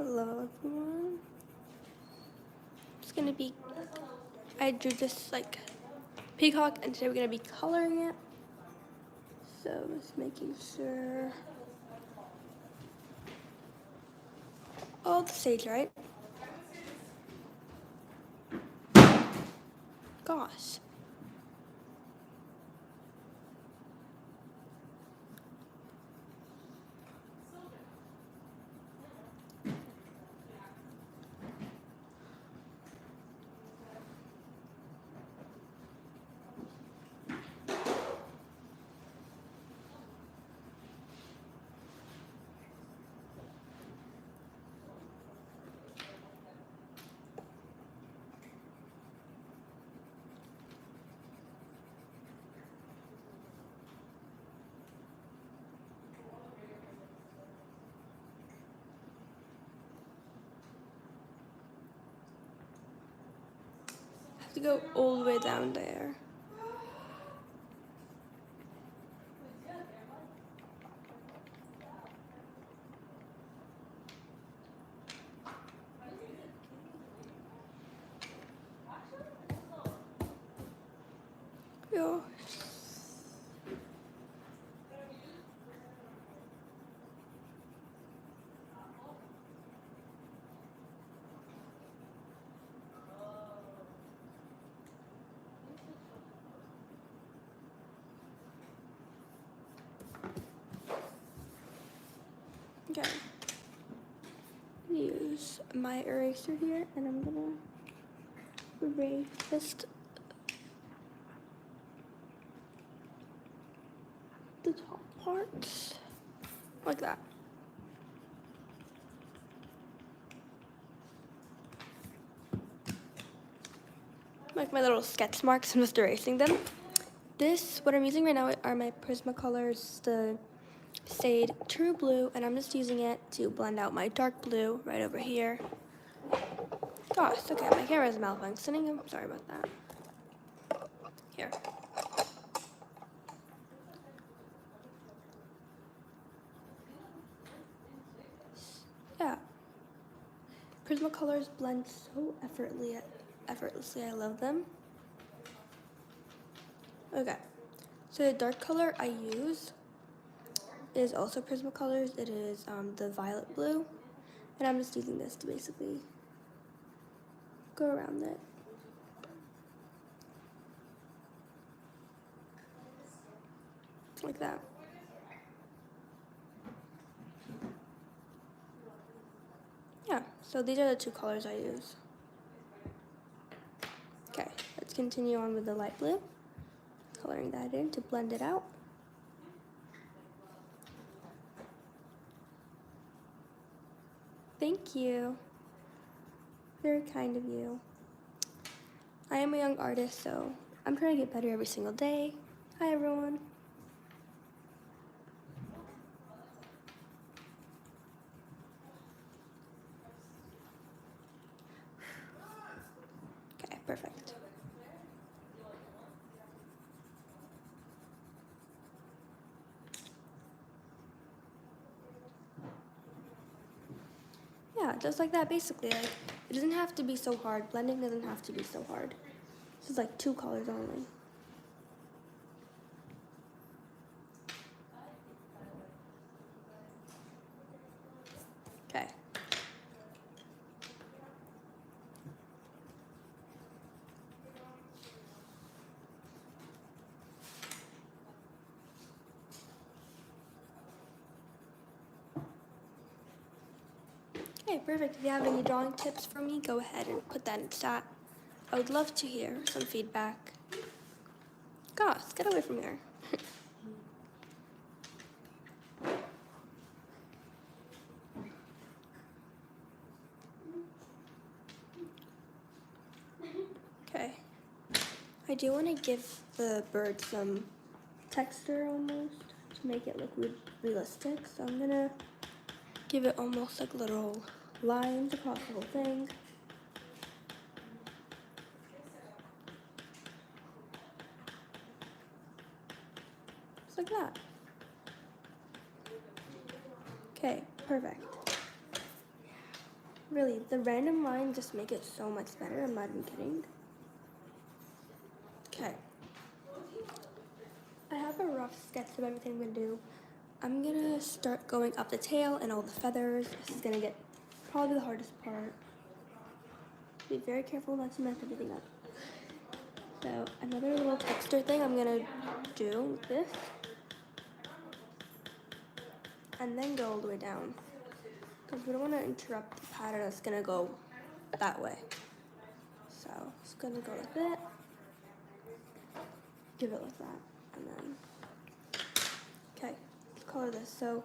Hello everyone. It's gonna be, I drew this like peacock and today we're gonna be coloring it. So just making sure all the stage right. Gosh. I have to go all the way down there. Gosh. Okay. Use my eraser here and I'm gonna erase just the top parts like that. Like my little sketch marks, I'm just erasing them. What I'm using right now are my Prismacolors, the Shade True Blue, and I'm just using it to blend out my dark blue right over here. Gosh, okay, my camera's malfunctioning, I'm sorry about that. Here. Yeah. Prismacolors blend so effortlessly, I love them. Okay, so the dark color I use is also Prismacolors. It is the violet blue, and I'm just using this to basically go around it. Like that. Yeah, so these are the two colors I use. Okay, let's continue on with the light blue. Coloring that in to blend it out. Thank you. Very kind of you. I am a young artist, so I'm trying to get better every single day. Hi, everyone. Okay, perfect. Yeah, just like that, basically. Like, it doesn't have to be so hard. Blending doesn't have to be so hard. This is like 2 colors only. Okay. Okay, perfect. If you have any drawing tips for me, go ahead and put that in chat. I would love to hear some feedback. Gosh, get away from here. Okay. I do want to give the bird some texture almost to make it look realistic. So I'm gonna give it almost like little lines across the whole thing. Just like that. Okay, perfect. Really, the random lines just make it so much better. I'm not even kidding. Okay. I have a rough sketch of everything I'm gonna do. I'm gonna start going up the tail and all the feathers. This is gonna get probably the hardest part. Be very careful not to mess everything up. So another little texture thing I'm gonna do with this. And then go all the way down. Because we don't wanna interrupt the pattern that's gonna go that way. So it's gonna go like that. Give it like that. And then, okay, let's color this. So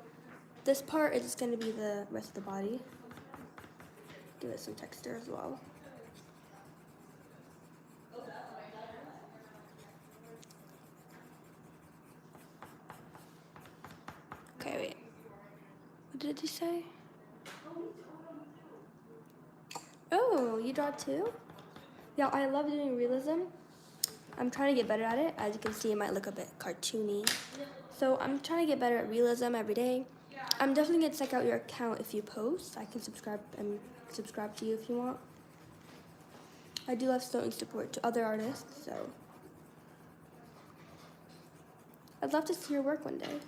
this part is gonna be the rest of the body. Give it some texture as well. Okay, wait. What did you say? Oh, you draw too? Yeah, I love doing realism. I'm trying to get better at it. As you can see, it might look a bit cartoony. So I'm trying to get better at realism every day. I'm definitely gonna check out your account if you post. I can subscribe to you if you want. I do love showing support to other artists, so I'd love to see your work one day.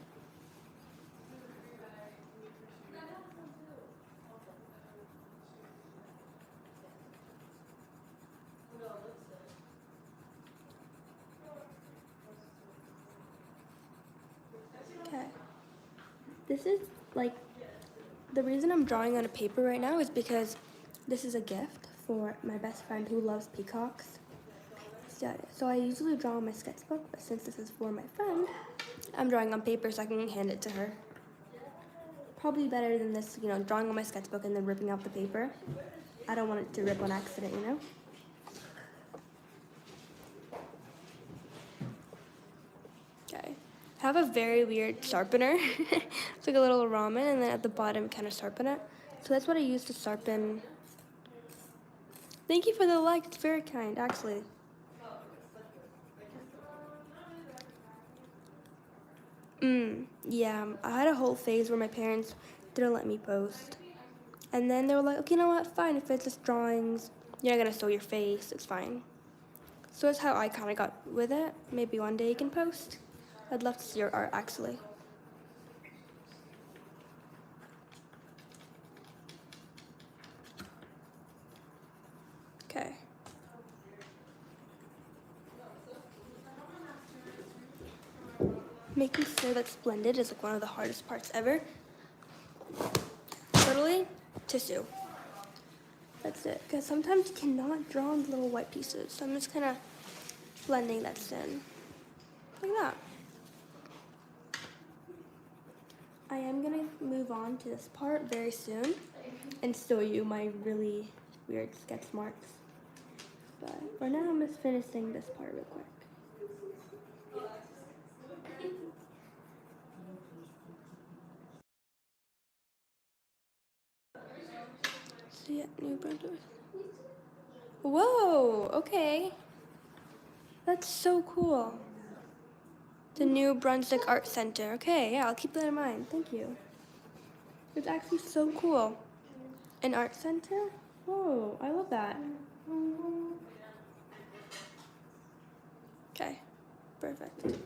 Okay. This is like, the reason I'm drawing on a paper right now is because this is a gift for my best friend who loves peacocks. So I usually draw on my sketchbook, but since this is for my friend, I'm drawing on paper so I can hand it to her. Probably better than this, drawing on my sketchbook and then ripping out the paper. I don't want it to rip on accident, Okay. I have a very weird sharpener. It's like a little ramen, and then at the bottom kind of sharpen it. So that's what I use to sharpen. Thank you for the like, it's very kind, actually. Yeah, I had a whole phase where my parents didn't let me post. And then they were like, okay, you know what, fine, if it's just drawings, you're not gonna show your face, it's fine. So that's how I kind of got with it. Maybe one day you can post. I'd love to see your art, actually. Okay. Making sure that's blended is like one of the hardest parts ever. Totally tissue. That's it. Because sometimes you cannot draw on little white pieces. So I'm just kind of blending that in. Like that. I am going to move on to this part very soon and show you my really weird sketch marks. But for now, I'm just finishing this part real quick. So yeah, New Brunswick. Whoa, okay. That's so cool. The New Brunswick Art Center. Okay, yeah, I'll keep that in mind. Thank you. It's actually so cool. An art center? Whoa, I love that. Okay, perfect.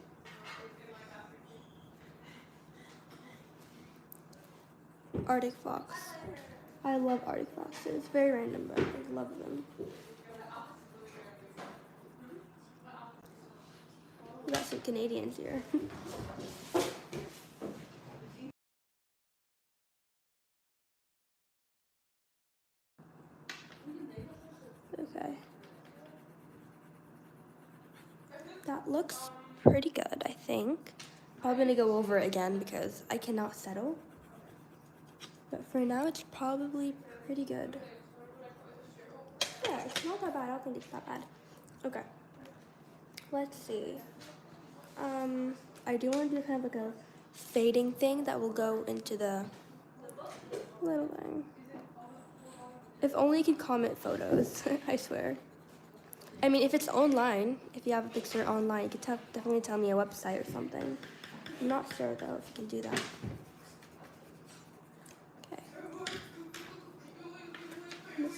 Arctic fox. I love Arctic foxes. It's very random, but I love them. We got some Canadians here. Okay. That looks pretty good, I think. I'm gonna go over it again because I cannot settle. But for now, it's probably pretty good. Yeah, it's not that bad. I don't think it's that bad. Okay. Let's see. I do want to do kind of like a fading thing that will go into the little thing. If only you could comment photos, I swear. I mean, if it's online, if you have a picture online, you could definitely tell me a website or something. I'm not sure though if you can do that. Okay.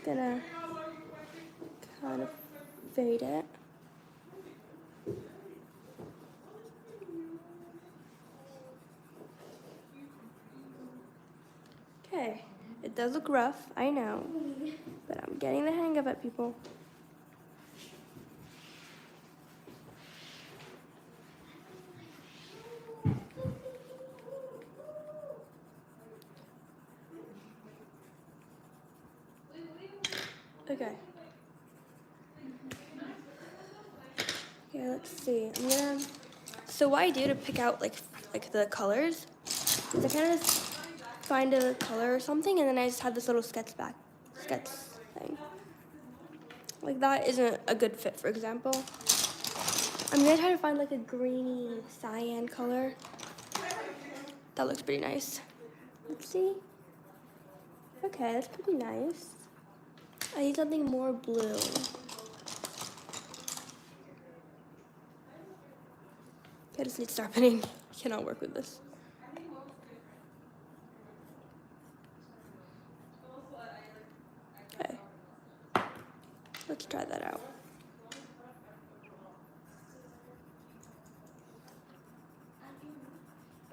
gonna kind of fade it. Okay, it does look rough, I know, but I'm getting the hang of it, people. Okay. Okay, let's see. So what I do to pick out like the colors is I kind of find a color or something, and then I just have this little sketch thing. Like that isn't a good fit, for example. I'm gonna try to find like a greeny cyan color. That looks pretty nice. Let's see. Okay, that's pretty nice. I need something more blue. Okay, I just need sharpening. I cannot work with this. Okay. Let's try that out.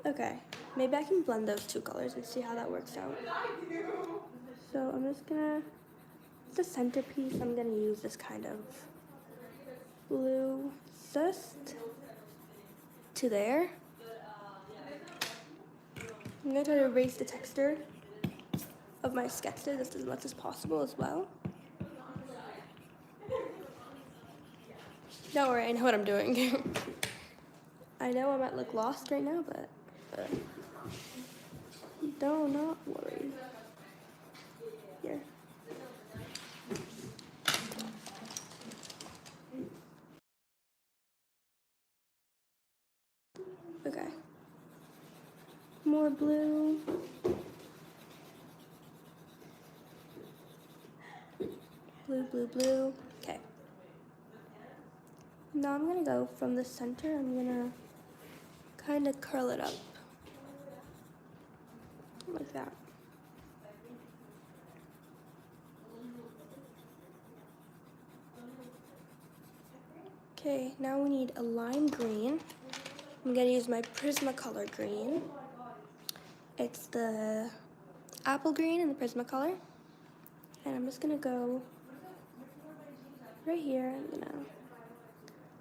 Okay, maybe I can blend those two colors and see how that works out. So I'm just gonna, the centerpiece, I'm gonna use this kind of blue just to there. I'm gonna try to erase the texture of my sketches just as much as possible as well. Don't worry, I know what I'm doing. I know I might look lost right now, but do not worry. Here. Okay. More blue. Blue. Okay. Now I'm gonna go from the center, I'm gonna kind of curl it up. Like that. Okay, now we need a lime green. I'm gonna use my Prismacolor green. It's the apple green in the Prismacolor. And I'm just gonna go right here. I'm gonna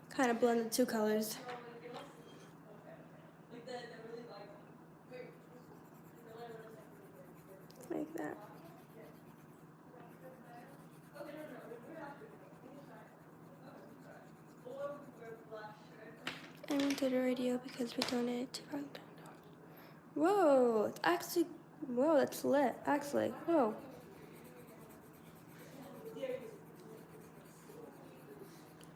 kind of blend the two colors. Like that. I went to the radio because we donated to our... Whoa, it's actually, whoa, that's lit, actually, whoa.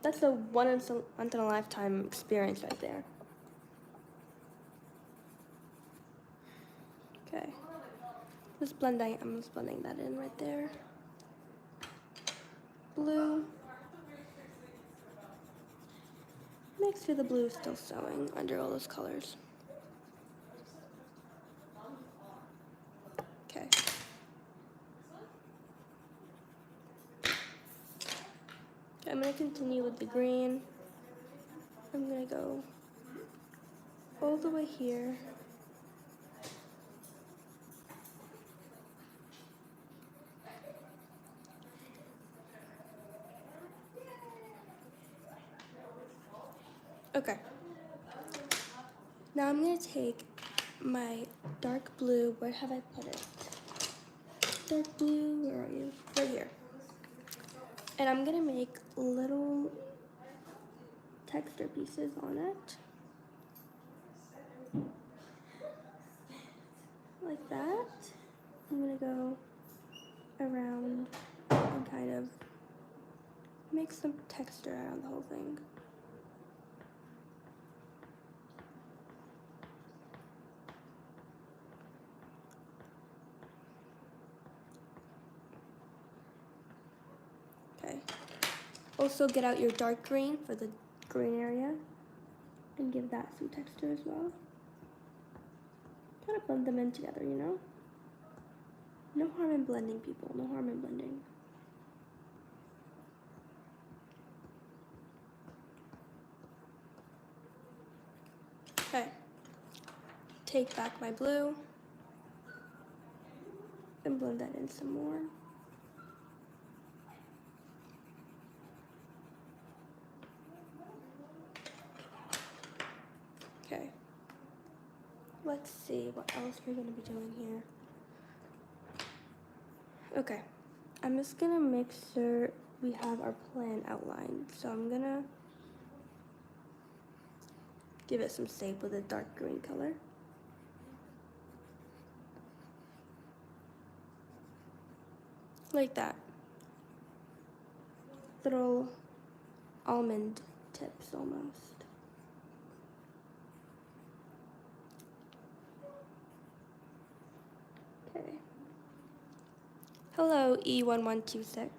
That's a once in a lifetime experience right there. Okay, I'm just blending that in right there. Blue. Make sure the blue is still showing under all those colors. Okay. I'm gonna continue with the green. I'm gonna go all the way here. Okay. Now I'm gonna take my dark blue, where have I put it? Dark blue, where are you? Right here. And I'm gonna make little texture pieces on it. Like that. I'm gonna go around and kind of make some texture around the whole thing. Okay. Also get out your dark green for the green area and give that some texture as well. Kind of blend them in together, you know? No harm in blending, people. No harm in blending. Okay. Take back my blue and blend that in some more. Okay. Let's see what else we're going to be doing here. Okay. I'm just going to make sure we have our plan outlined. So I'm going to give it some shape with a dark green color. Like that. Little almond tips almost. Okay. Hello, E1126.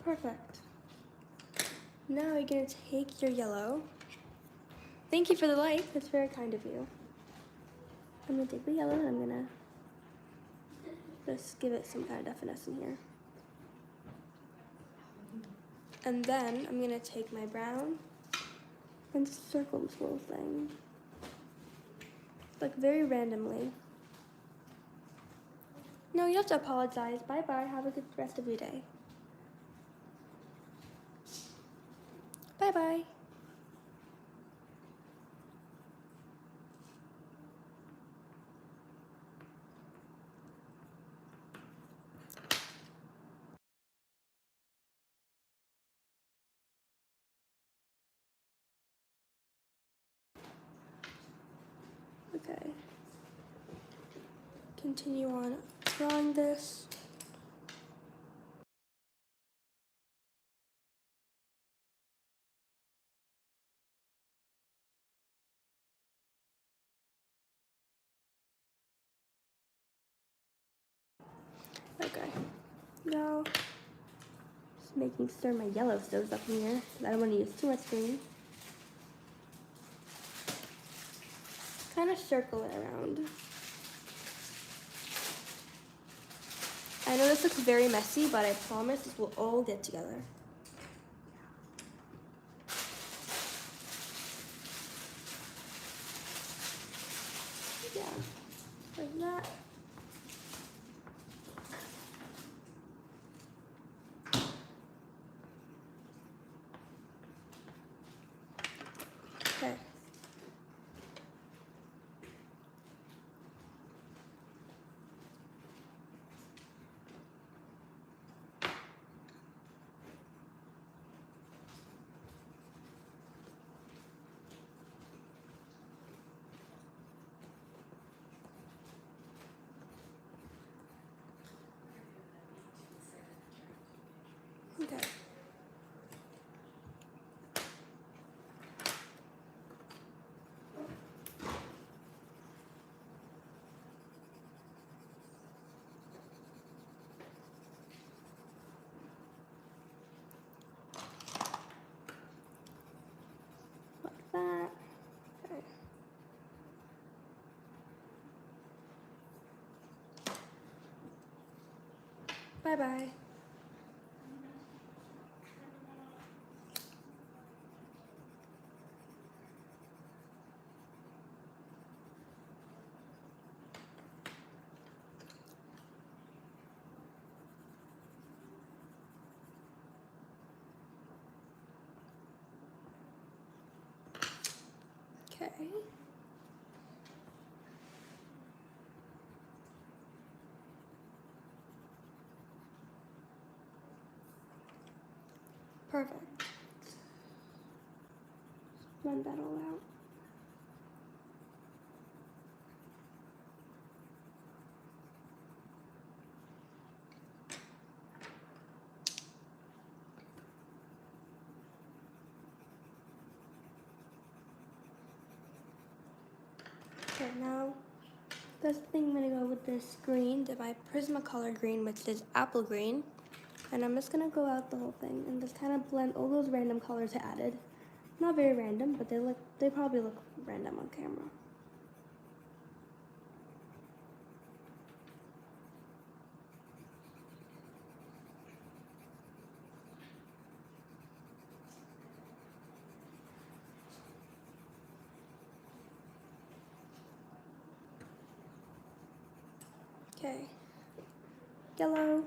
Perfect. Now you're going to take your yellow. Thank you for the like. That's very kind of you. I'm going to take the yellow and I'm going to just give it some kind of definition here. And then I'm going to take my brown and circle this little thing. Like very randomly. No, you have to apologize. Bye-bye. Have a good rest of your day. Bye-bye. Okay. Continue on drawing this. Okay. Now, just making sure my yellow shows up in here. I don't want to use too much green. Kind of circle it around. I know this looks very messy, but I promise this will all get together. Yeah, like that. Okay. Okay. Like that. Okay. Bye-bye. Okay. Perfect. Blend that all out. Okay, now this thing I'm gonna go with this green, my Prismacolor green, which is apple green. And I'm just gonna go out the whole thing and just kind of blend all those random colors I added. Not very random, but they probably look random on camera. Okay. Yellow.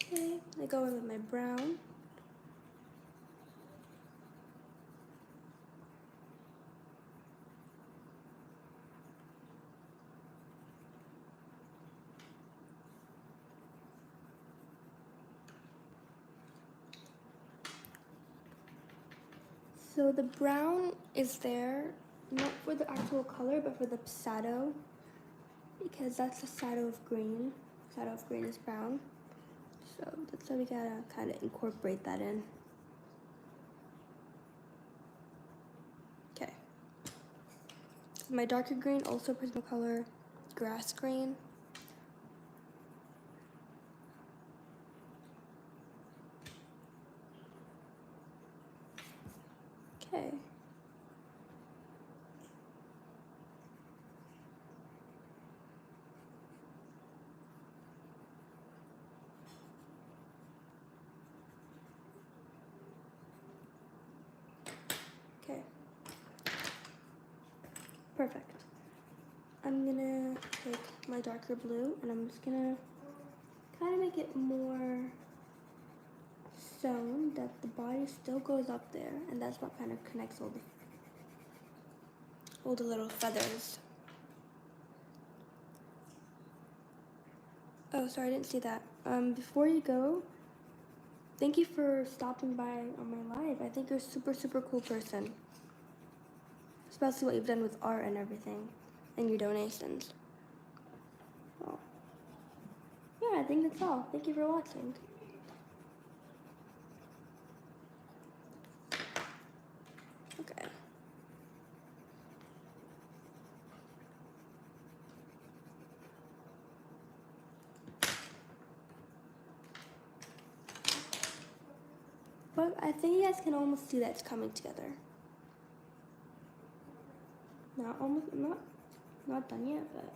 Okay, I go in with my brown. So the brown is there, not for the actual color, but for the shadow, because that's the shadow of green. Shadow of green is brown. So that's why we gotta kind of incorporate that in. Okay. My darker green, also Prismacolor grass green. Okay. Okay. Perfect. I'm gonna take my darker blue and I'm just gonna kind of make it more sewn that the body still goes up there, and that's what kind of connects all the little feathers. Oh, sorry, I didn't see that. Before you go, thank you for stopping by on my live. I think you're a super, super cool person. Especially what you've done with art and everything, and your donations. Well, yeah, I think that's all. Thank you for watching. Okay. But I think you guys can almost see that it's coming together. Not done yet, but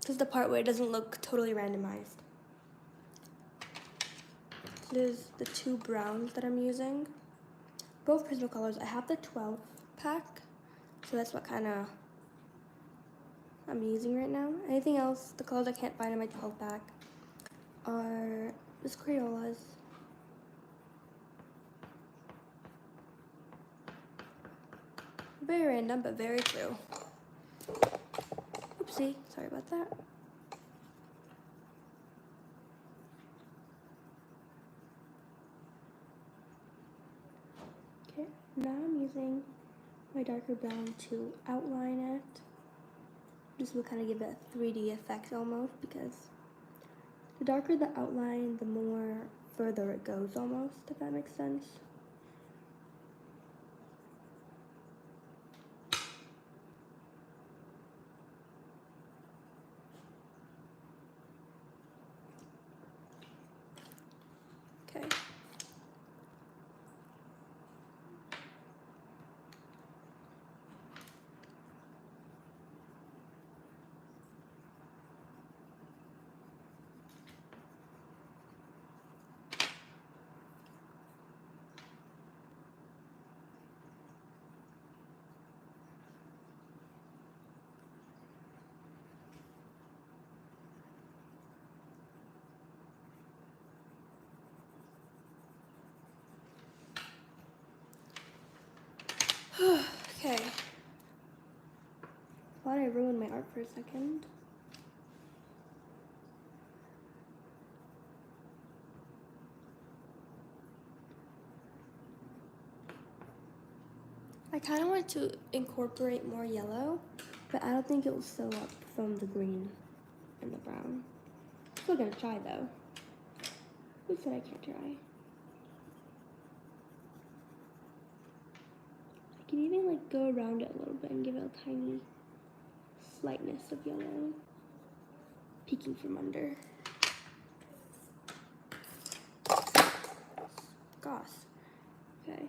this is the part where it doesn't look totally randomized. There's the two browns that I'm using. Both Prismacolors. I have the 12 pack, so that's what kind of I'm using right now. Anything else, the colors I can't find in my 12 pack are this Crayolas. Very random, but very true. Oopsie, sorry about that. Okay, now I'm using my darker brown to outline it. This will kind of give it a 3D effect almost, because the darker the outline, the more further it goes almost, if that makes sense. Okay. Okay. Thought I ruined my art for a second. I kind of want to incorporate more yellow, but I don't think it will sew up from the green and the brown. Still gonna try though. Who said I can't try? I can even like go around it a little bit and give it a tiny slightness of yellow peeking from under. Gosh. Okay.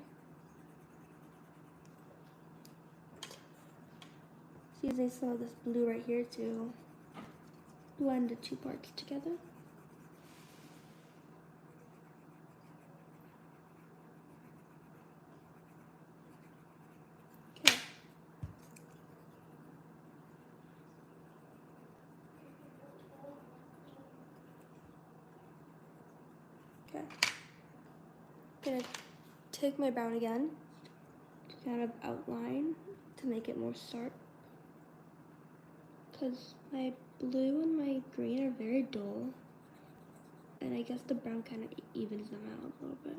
So using some of this blue right here to blend the two parts together. Okay. Gonna take my brown again to kind of outline to make it more sharp. Because my blue and my green are very dull. And I guess the brown kind of evens them out a little bit.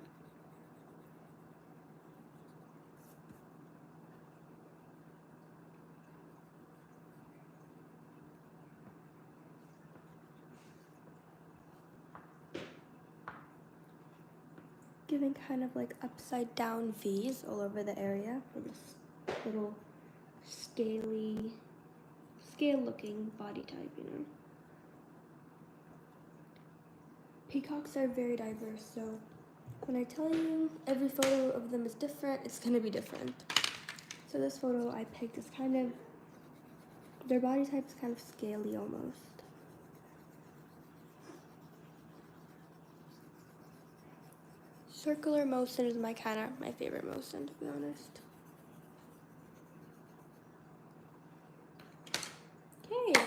Giving kind of like upside down V's all over the area for this little scale looking body type, you know. Peacocks are very diverse, so when I tell you every photo of them is different, it's gonna be different. So this photo I picked is kind of, their body type is kind of scaly almost. Circular motion is my favorite motion, to be honest. Okay.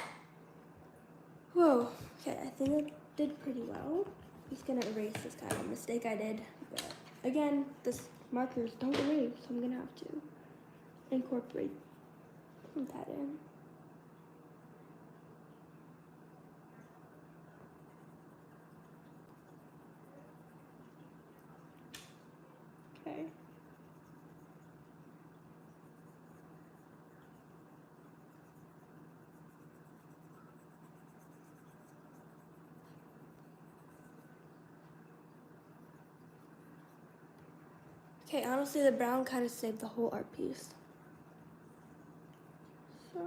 Whoa. Okay, I think I did pretty well. I'm just gonna erase this kind of mistake I did. But again, this markers don't erase, so I'm gonna have to incorporate that in. Okay. Okay, honestly, the brown kind of saved the whole art piece. So,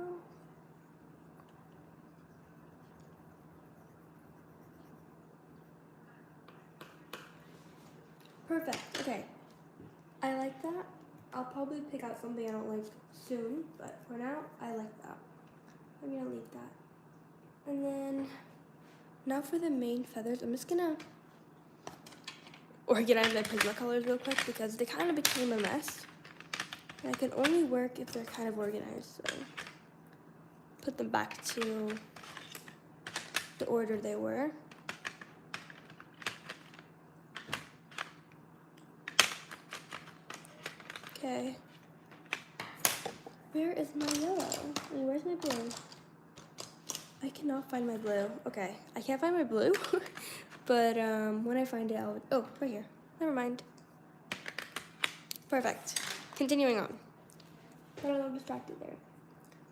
perfect. Okay, I like that. I'll probably pick out something I don't like soon, but for now, I like that. I'm gonna leave that. And then, now for the main feathers, I'm just gonna organize my Prismacolors real quick because they kind of became a mess. And I can only work if they're kind of organized, so put them back to the order they were. Okay. Where is my yellow? Where's my blue? I cannot find my blue. Okay, I can't find my blue, but when I find it, oh, right here. Never mind. Perfect. Continuing on. Got a little distracted there.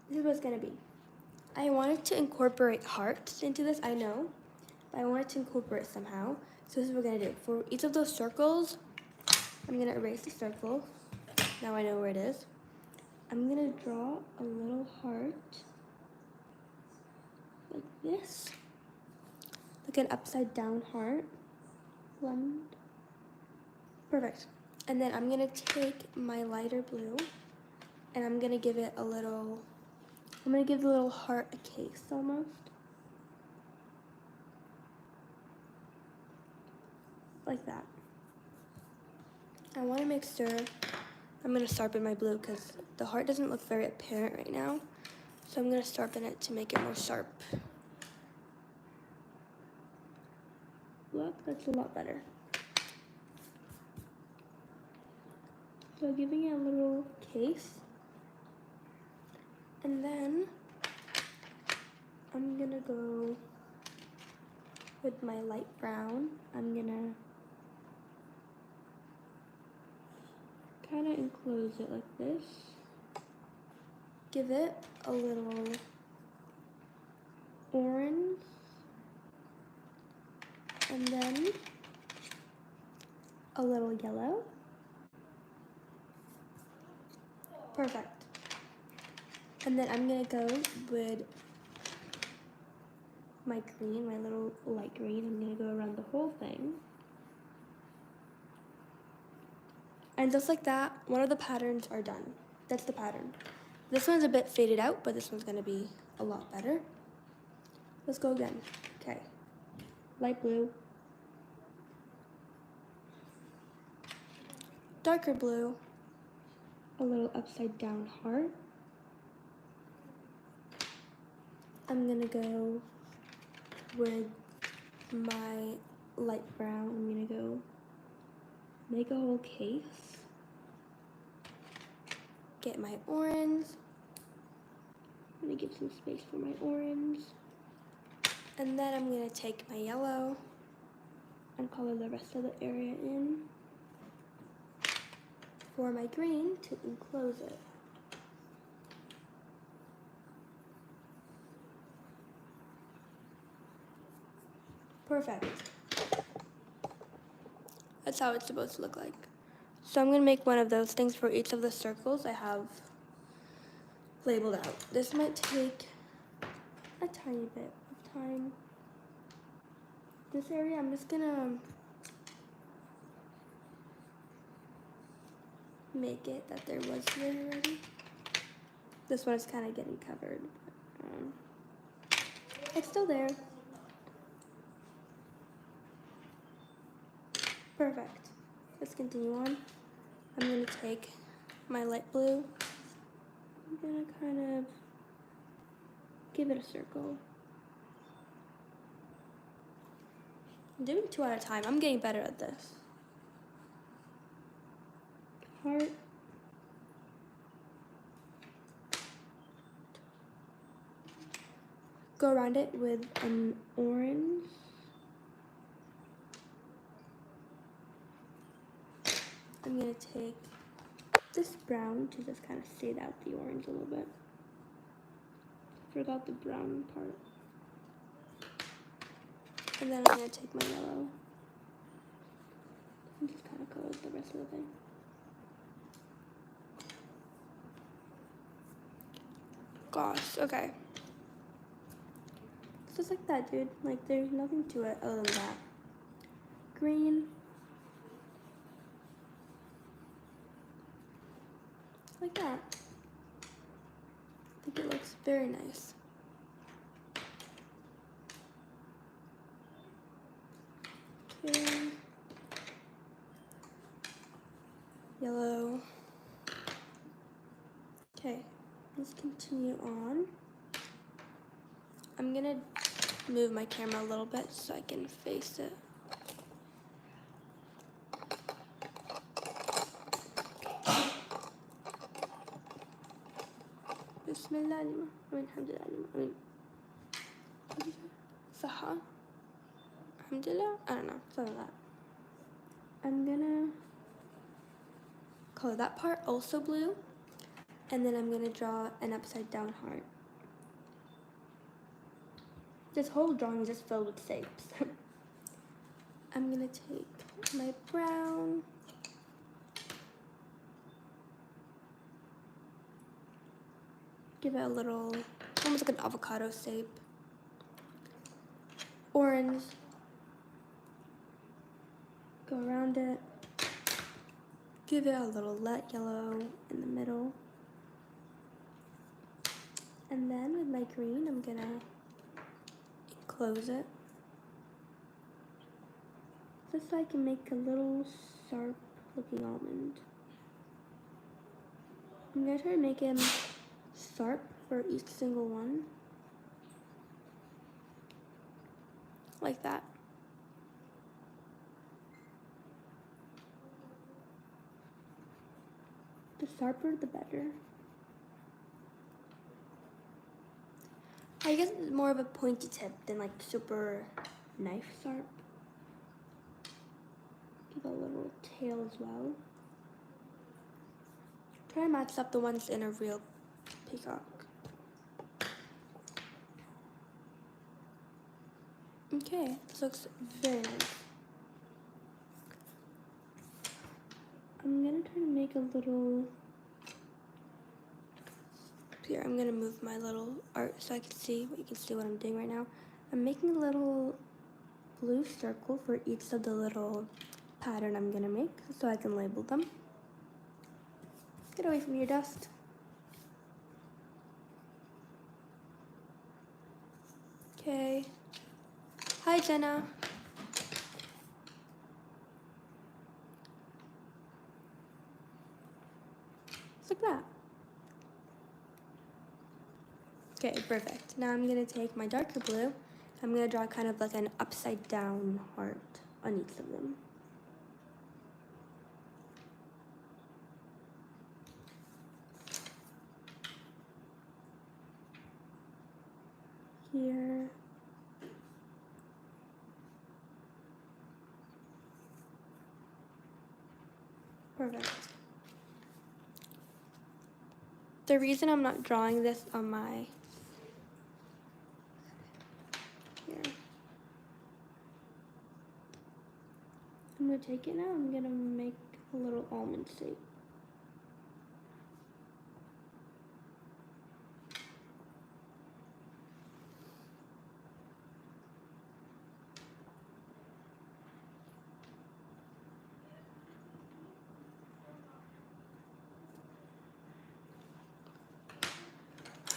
This is what it's gonna be. I wanted to incorporate hearts into this, I know, but I wanted to incorporate somehow. So this is what we're gonna do. For each of those circles, I'm gonna erase the circle. Now I know where it is. I'm gonna draw a little heart like this, like an upside down heart. One. Perfect. And then I'm gonna take my lighter blue and I'm gonna give it a little, I'm gonna give the little heart a case almost. Like that. I wanna make sure, I'm gonna sharpen my blue because the heart doesn't look very apparent right now. So I'm gonna sharpen it to make it more sharp. Look, that's a lot better. So giving it a little case. And then I'm gonna go with my light brown. I'm gonna kind of enclose it like this. Give it a little orange. And then a little yellow. Perfect. And then I'm gonna go with my green, my little light green. I'm gonna go around the whole thing. And just like that, one of the patterns are done. That's the pattern. This one's a bit faded out, but this one's gonna be a lot better. Let's go again. Okay. Light blue. Darker blue. A little upside down heart. I'm gonna go with my light brown. I'm gonna go make a whole case. Get my orange. I'm gonna give some space for my orange. And then I'm gonna take my yellow and color the rest of the area in for my green to enclose it. Perfect. That's how it's supposed to look like. So I'm gonna make one of those things for each of the circles I have labeled out. This might take a tiny bit of time. This area, I'm just gonna make it that there was there already. This one is kind of getting covered. But, it's still there. Perfect. Let's continue on. I'm gonna take my light blue. I'm gonna kind of give it a circle. I'm doing 2 at a time. I'm getting better at this. Heart. Go around it with an orange. I'm gonna take this brown to just kind of shade out the orange a little bit. Forgot the brown part. And then I'm gonna take my yellow and just kind of color the rest of the thing. Gosh, okay. It's just like that, dude. Like, there's nothing to it other than that. Green. Like that. I think it looks very nice. Okay. Yellow. Okay, let's continue on. I'm gonna move my camera a little bit so I can face it. Bismillah, alhamdulillah, Saha, alhamdulillah, I don't know, something like that. I'm gonna color that part also blue, and then I'm gonna draw an upside down heart. This whole drawing is just filled with shapes. I'm gonna take my brown. Give it a little, almost like an avocado shape. Orange. Go around it. Give it a little light yellow in the middle. And then with my green, I'm gonna close it. Just so I can make a little sharp looking almond. I'm gonna try to make him sharp for each single one. Like that. The sharper, the better. I guess it's more of a pointy tip than like super knife sharp. Give a little tail as well. Try to match up the ones in a real peacock. Okay, this looks very nice. I'm gonna try to make a little, here I'm gonna move my little art so I can see what I'm doing right now. I'm making a little blue circle for each of the little pattern I'm gonna make so I can label them. Get away from your dust. Okay. Hi, Jenna. Just like that. Okay, perfect. Now I'm gonna take my darker blue. I'm gonna draw kind of like an upside down heart. on each of them. Here. Perfect. The reason I'm not drawing this on my here. I'm gonna take it now. I'm gonna make a little almond shape.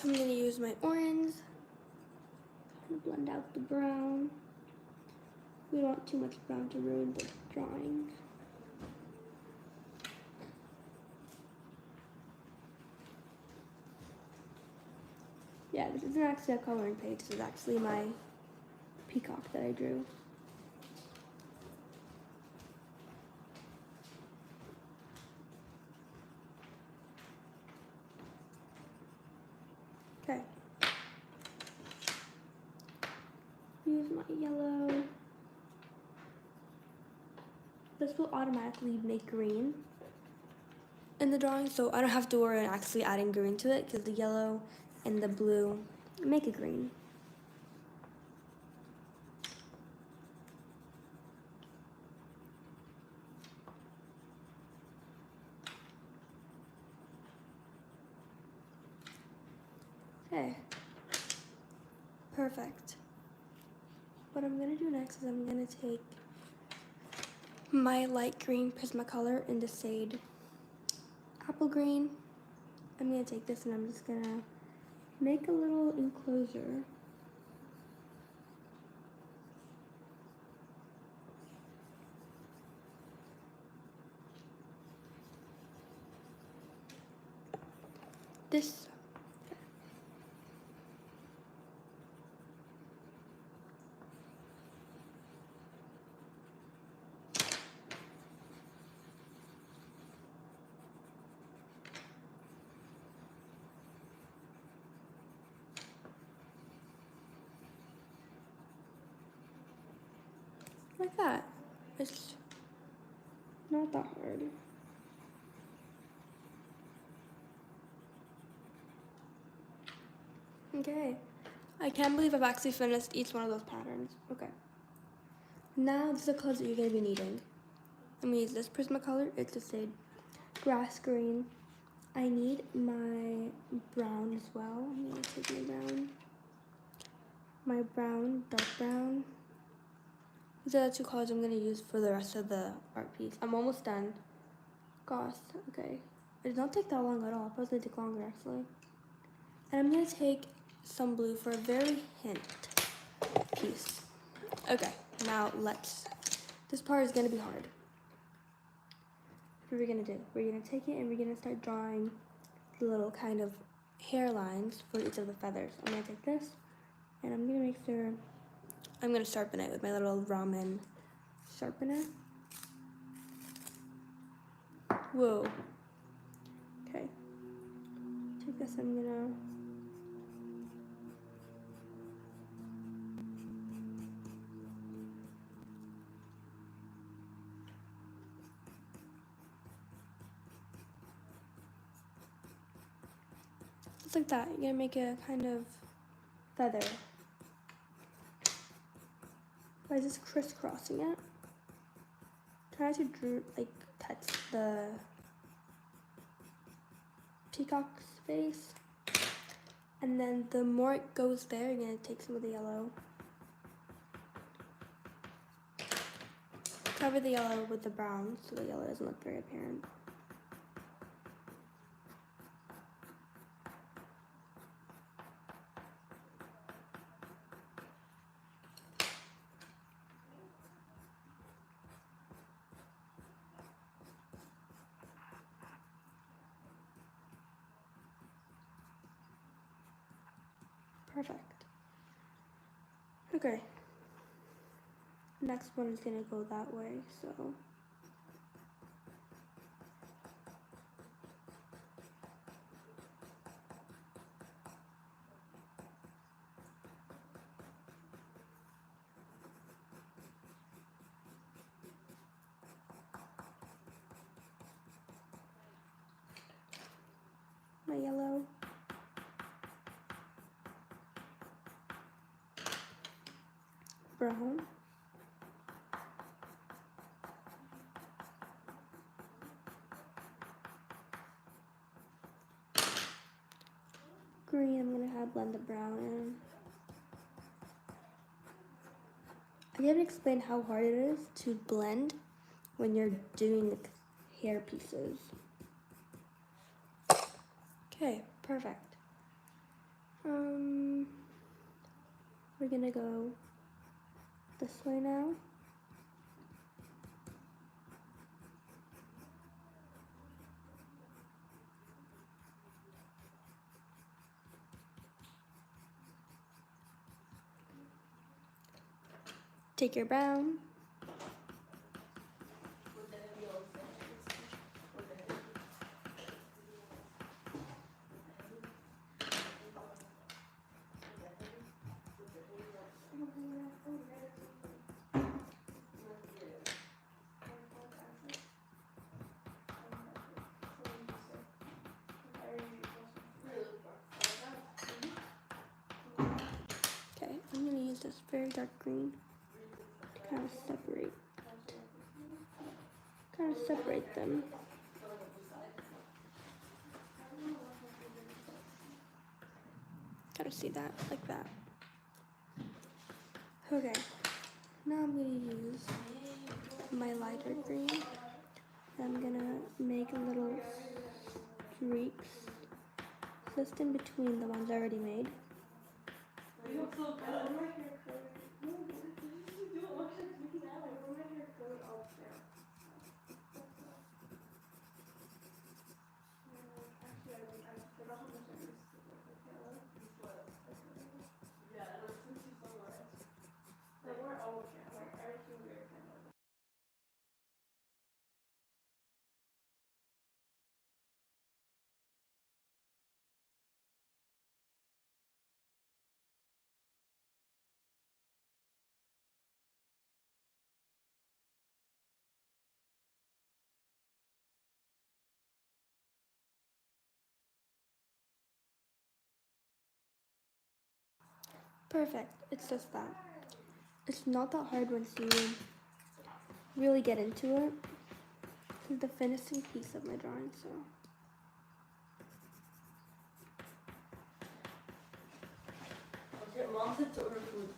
I'm gonna use my orange. I'm gonna blend out the brown. We don't want too much brown to ruin the drawing. Yeah, this isn't actually a coloring page. This is actually my peacock that I drew. Okay. Use my yellow. This will automatically make green in the drawing, so I don't have to worry about actually adding green to it because the yellow and the blue make a green. Okay. Perfect. What I'm gonna do next is I'm gonna take my light green Prismacolor in the shade apple green. I'm gonna take this and I'm just gonna make a little enclosure. This like that. It's not that hard. Okay. I can't believe I've actually finished each one of those patterns. Okay. Now this is the colors that you're going to be needing. I'm going to use this Prismacolor. It's the shade grass green. I need my brown as well. I'm going to take my brown. My brown, dark brown. These are the two colors I'm going to use for the rest of the art piece. I'm almost done. Gosh, okay. It did not take that long at all. It was going to take longer actually. And I'm going to take some blue for a very hint piece. Okay, now this part is going to be hard. What are we going to do? We're going to take it and we're going to start drawing the little kind of hairlines for each of the feathers. I'm going to take this and I'm going to make sure, I'm going to sharpen it with my little ramen sharpener. Whoa. Okay. Take this, I'm going to just like that. You're gonna make a kind of feather by just crisscrossing it. Try to touch the peacock's face, and then the more it goes there, you're gonna take some of the yellow. Cover the yellow with the brown so the yellow doesn't look very apparent. Perfect. Okay. Next one is gonna go that way, so. My yellow. Brown. Green, I'm gonna have blend the brown in. I didn't explain how hard it is to blend when you're doing the hair pieces. Okay, perfect. We're gonna go this way now. Take your brown. Okay, I'm gonna use this very dark green to kind of separate them. Gotta see that, like that. Okay, now I'm gonna use my lighter green. I'm gonna make little streaks just in between the ones I already made. Perfect, it's just that. It's not that hard once you really get into it. This is the finishing piece of my drawing, so. Mom said to order food.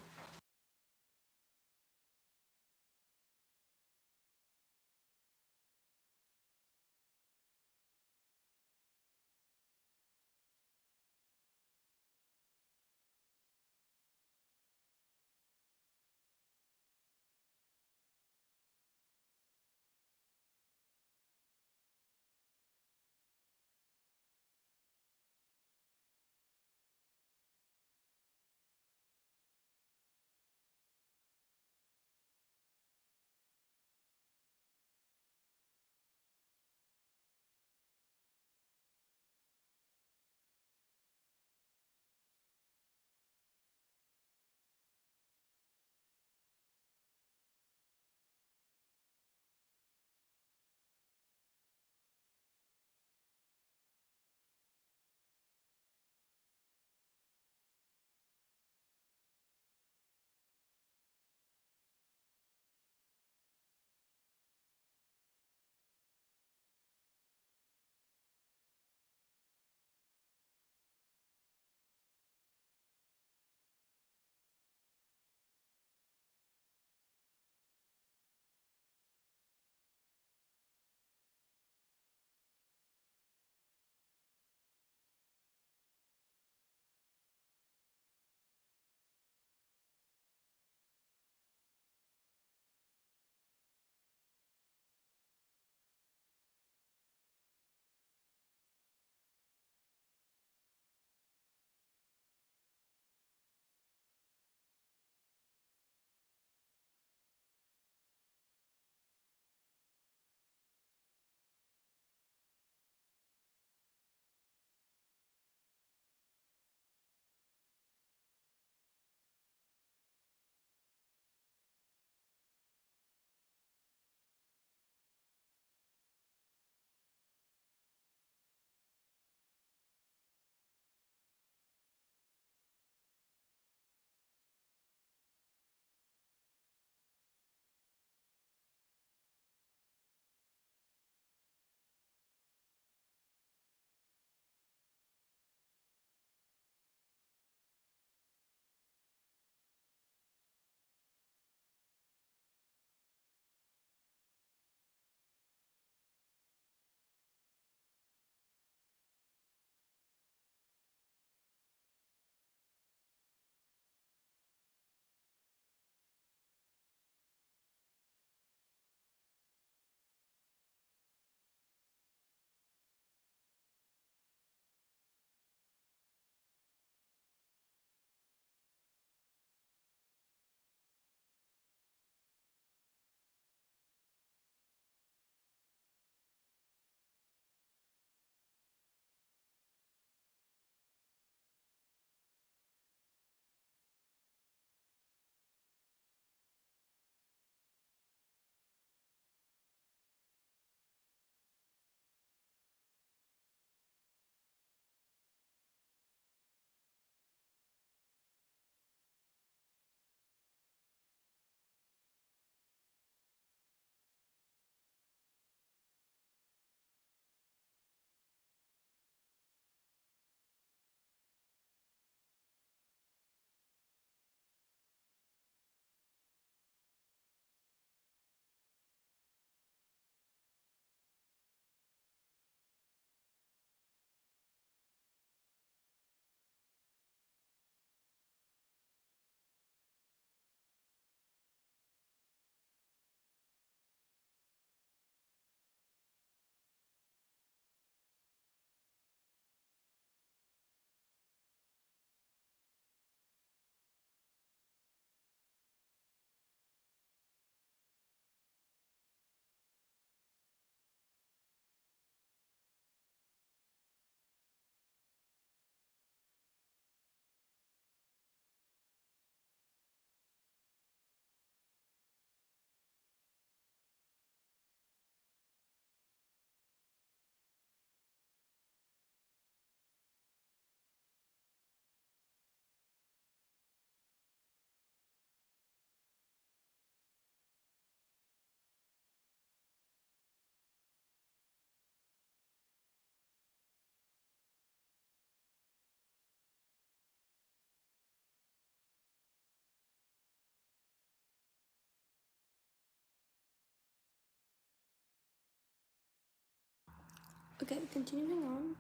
Okay, continuing on.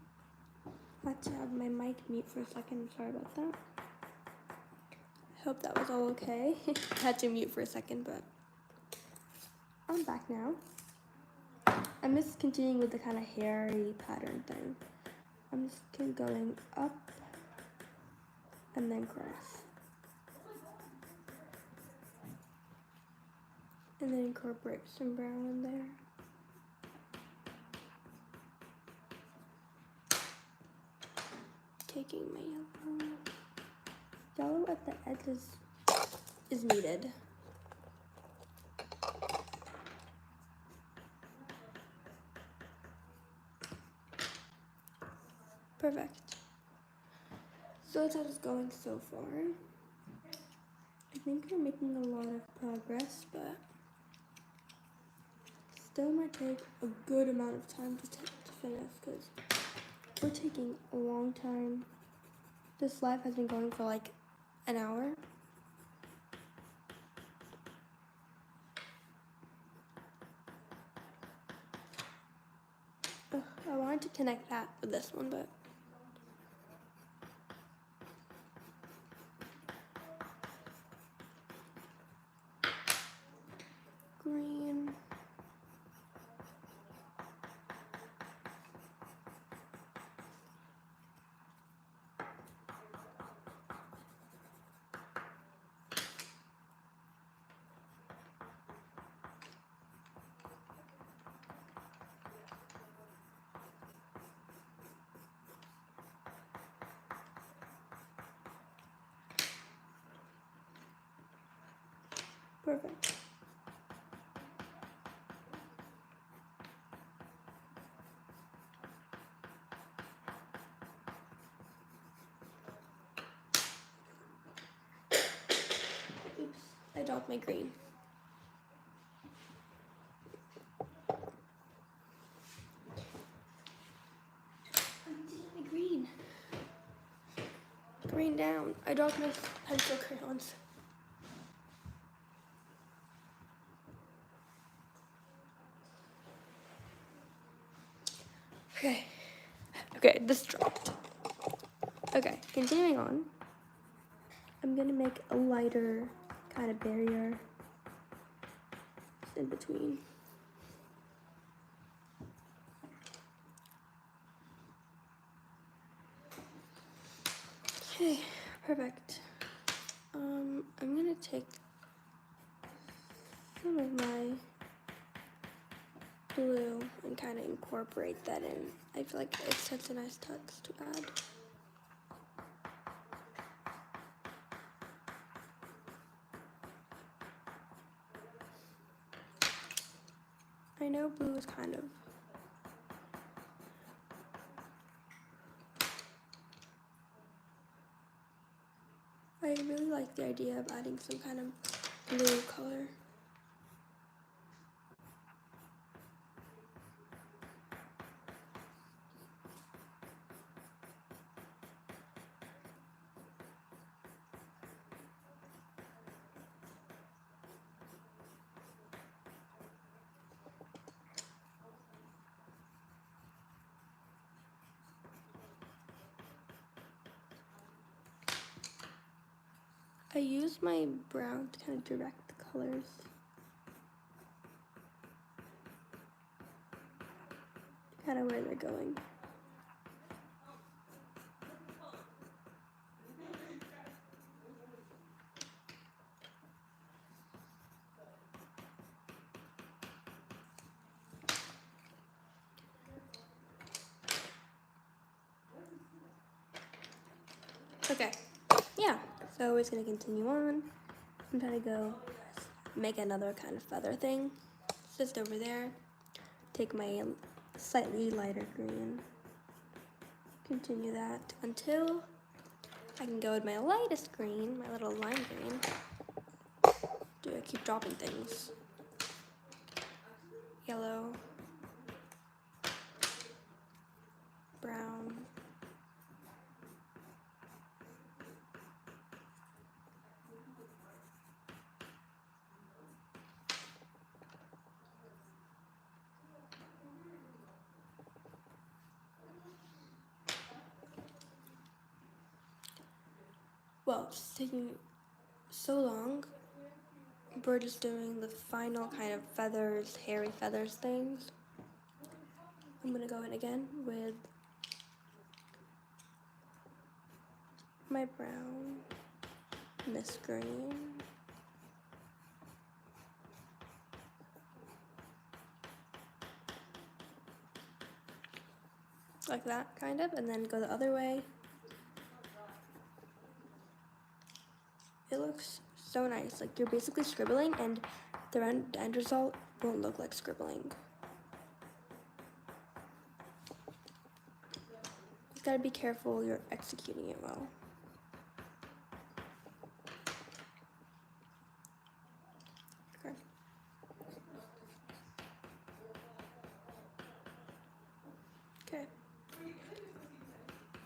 Let's have my mic mute for a second. Sorry about that. I hope that was all okay. I had to mute for a second, but I'm back now. I'm just continuing with the kind of hairy pattern thing. I'm just going up and then cross. And then incorporate some brown in there. Taking my yellow. Yellow at the edges is needed. Perfect. So that's how it's going so far. I think we're making a lot of progress, but still might take a good amount of time to finish because we're taking a long time. This live has been going for like an hour. I wanted to connect that with this one, but green. Perfect. Oops, I dropped my green. Green down. I dropped my pencil crayons. Okay, this dropped. Okay, continuing on. I'm gonna make a lighter kind of barrier in between. Okay, perfect. I'm gonna take some of my blue and kind of incorporate that in. I feel like it's such a nice touch to add. I know blue is kind of I really like the idea of adding some kind of blue color. I use my brown to kind of direct the colors. Kind of where they're going. Okay, yeah, so we're just gonna continue on. I'm trying to go make another kind of feather thing. It's just over there. Take my slightly lighter green. Continue that until I can go with my lightest green, my little lime green. Do I keep dropping things? Yellow. Brown. well, it's taking so long. We're just doing the final kind of feathers, hairy feathers things. I'm gonna go in again with my brown and this green. Like that, kind of, and then go the other way. It looks so nice. Like, you're basically scribbling, and the end result won't look like scribbling. You gotta be careful you're executing it well. Okay. Okay.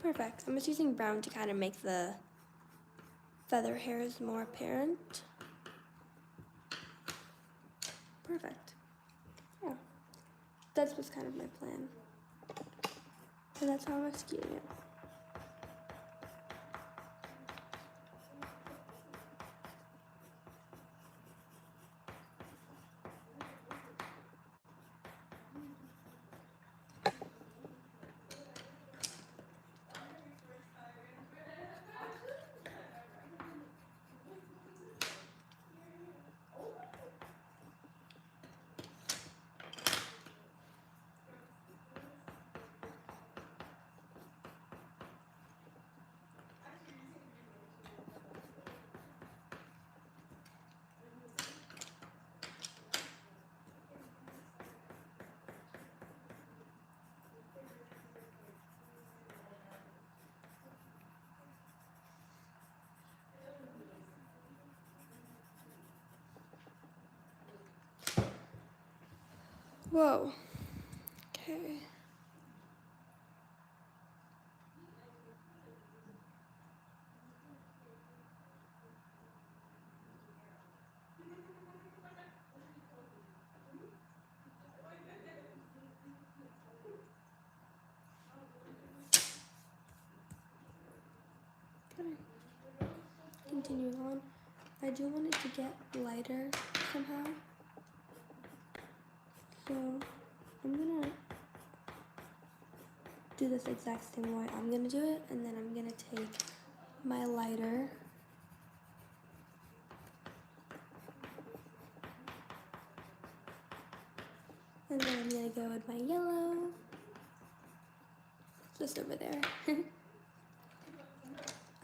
Perfect. I'm just using brown to kind of make the feather hairs more apparent. Perfect. Yeah. That was kind of my plan. And that's how I'm executing it. Whoa. Okay. Okay. Continuing on. I do want it to get lighter somehow. So I'm gonna do this exact same way I'm gonna do it, and then I'm gonna take my lighter and then I'm gonna go with my yellow just over there.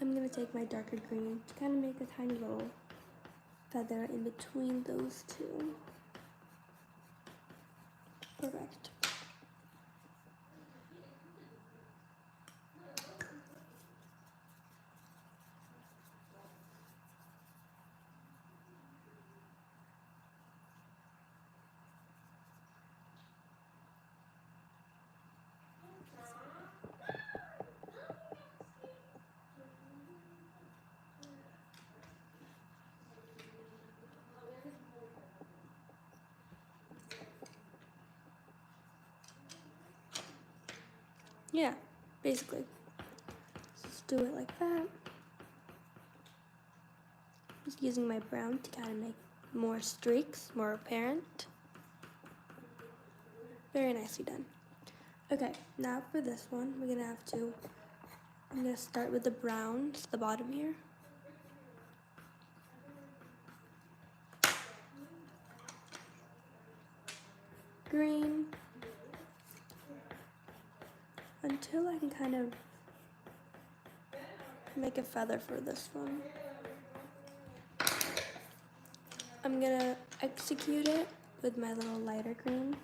I'm gonna take my darker green to kind of make a tiny little feather in between those two. Perfect. Yeah, basically. Just do it like that. Just using my brown to kind of make more streaks, more apparent. Very nicely done. Okay, now for this one, I'm gonna start with the browns, the bottom here. Green. Until I can kind of make a feather for this one. I'm gonna execute it with my little lighter green.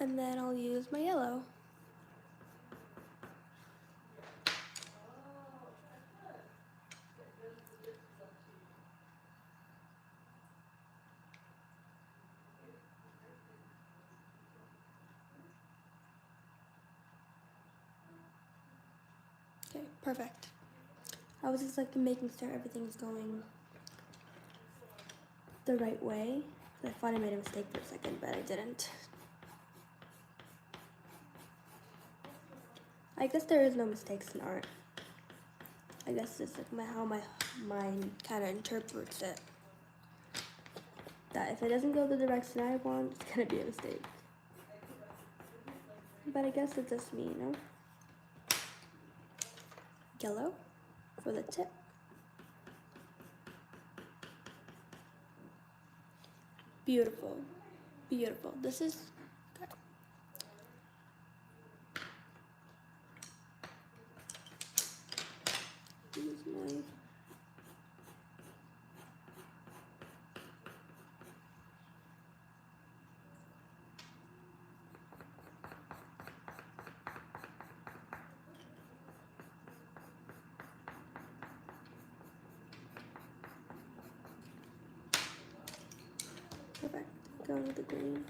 And then I'll use my yellow. Okay, perfect. I was just like making sure everything's going the right way. I thought I made a mistake for a second, but I didn't. I guess there is no mistakes in art. I guess it's like how my mind kind of interprets it. That if it doesn't go the direction I want, it's gonna be a mistake. But I guess it's just me, you know? Yellow for the tip. Beautiful, beautiful. This is good. This is my perfect. Going with the green.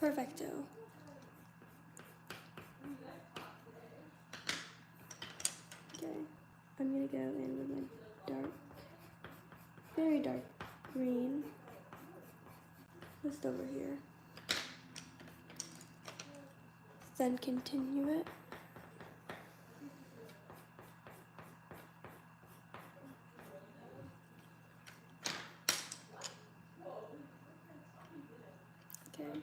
Perfecto. Okay, I'm gonna go in with my dark, very dark green, just over here. Then continue it. Okay.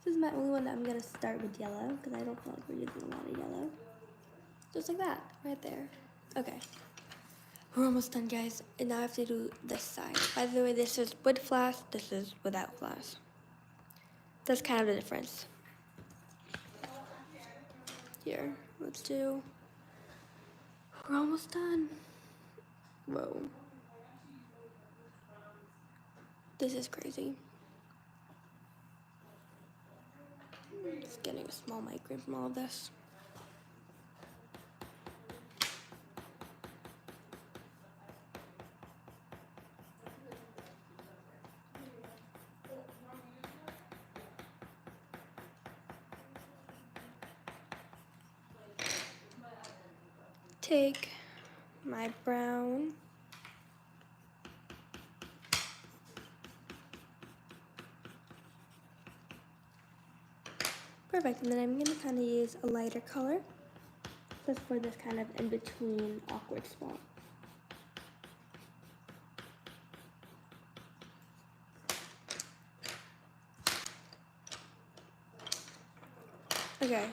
This is my only one that I'm gonna start with yellow because I don't feel like we're using a lot of yellow. Just like that, right there. Okay. We're almost done, guys. And now I have to do this side. By the way, this is with flash, this is without flash. That's kind of the difference. Here, let's do, we're almost done. Whoa. This is crazy. Just getting a small migraine from all of this. Take my brown. Perfect, and then I'm gonna kind of use a lighter color just for this kind of in-between awkward spot. Okay.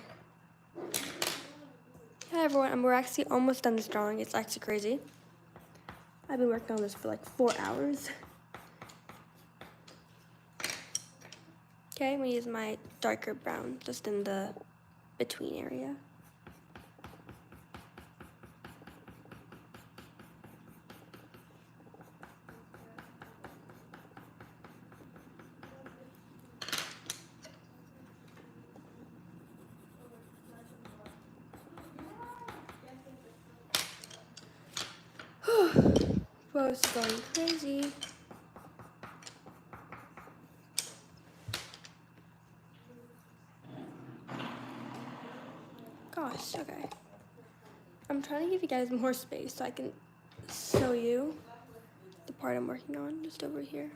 Hi everyone, we're actually almost done this drawing. It's actually crazy. I've been working on this for like 4 hours. Okay, I'm gonna use my darker brown just in the between area. Whoa, it's going crazy. Gosh, okay. I'm trying to give you guys more space so I can show you the part I'm working on just over here.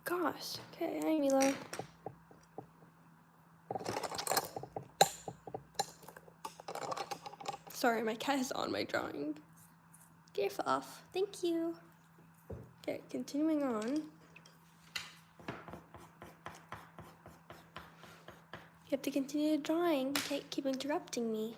Gosh, okay, hi Milo. Sorry, my cat is on my drawing. Get your foot off. Thank you. Okay, continuing on. You have to continue drawing. You can't keep interrupting me.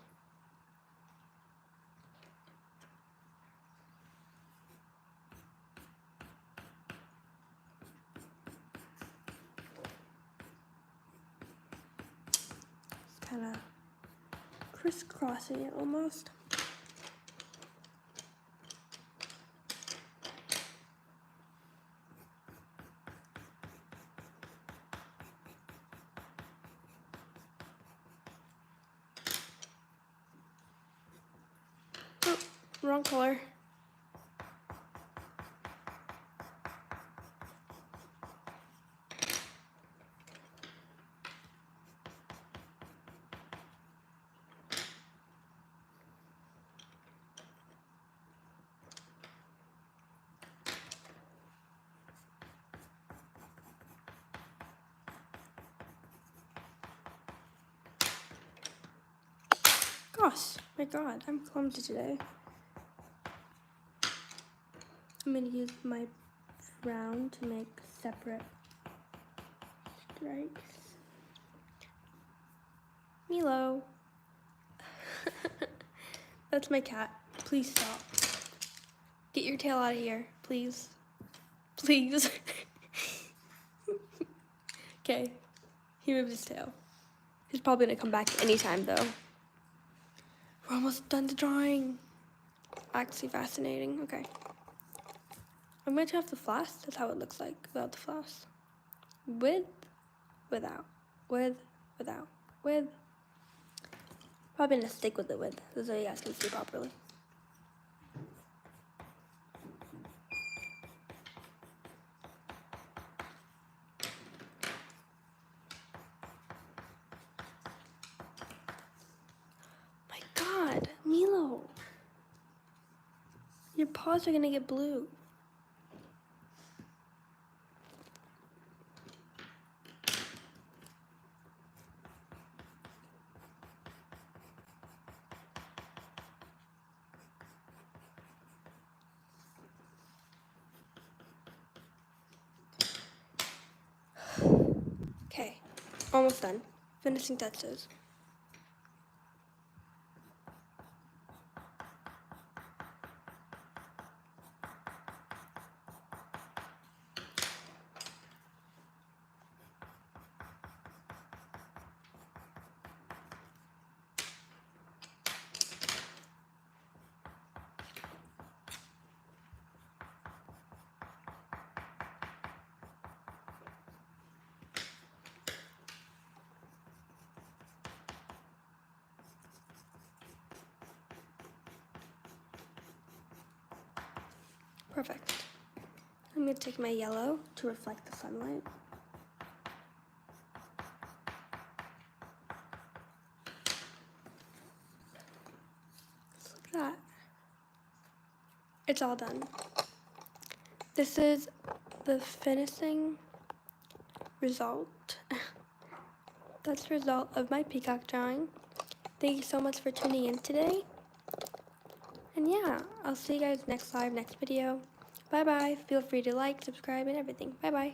It's kind of crisscrossing it almost. Oh, wrong color. Gosh, my God, I'm clumsy today. I'm going to use my brown to make separate stripes. Milo. That's my cat. Please stop. Get your tail out of here, please. Please. Okay, he moved his tail. He's probably gonna come back anytime though. We're almost done the drawing. Actually fascinating. Okay. I'm going to turn off the flash. That's how it looks like without the flash. With, without, with, without, with. Probably gonna stick with it with, so you guys can see properly. My God, Milo. Your paws are gonna get blue. Okay, almost done. Finishing touches. Perfect. I'm going to take my yellow to reflect the sunlight. Look at that. It's all done. This is the finishing result. That's the result of my peacock drawing. Thank you so much for tuning in today. And yeah, I'll see you guys next video. Bye bye. Feel free to like, subscribe, and everything. Bye bye.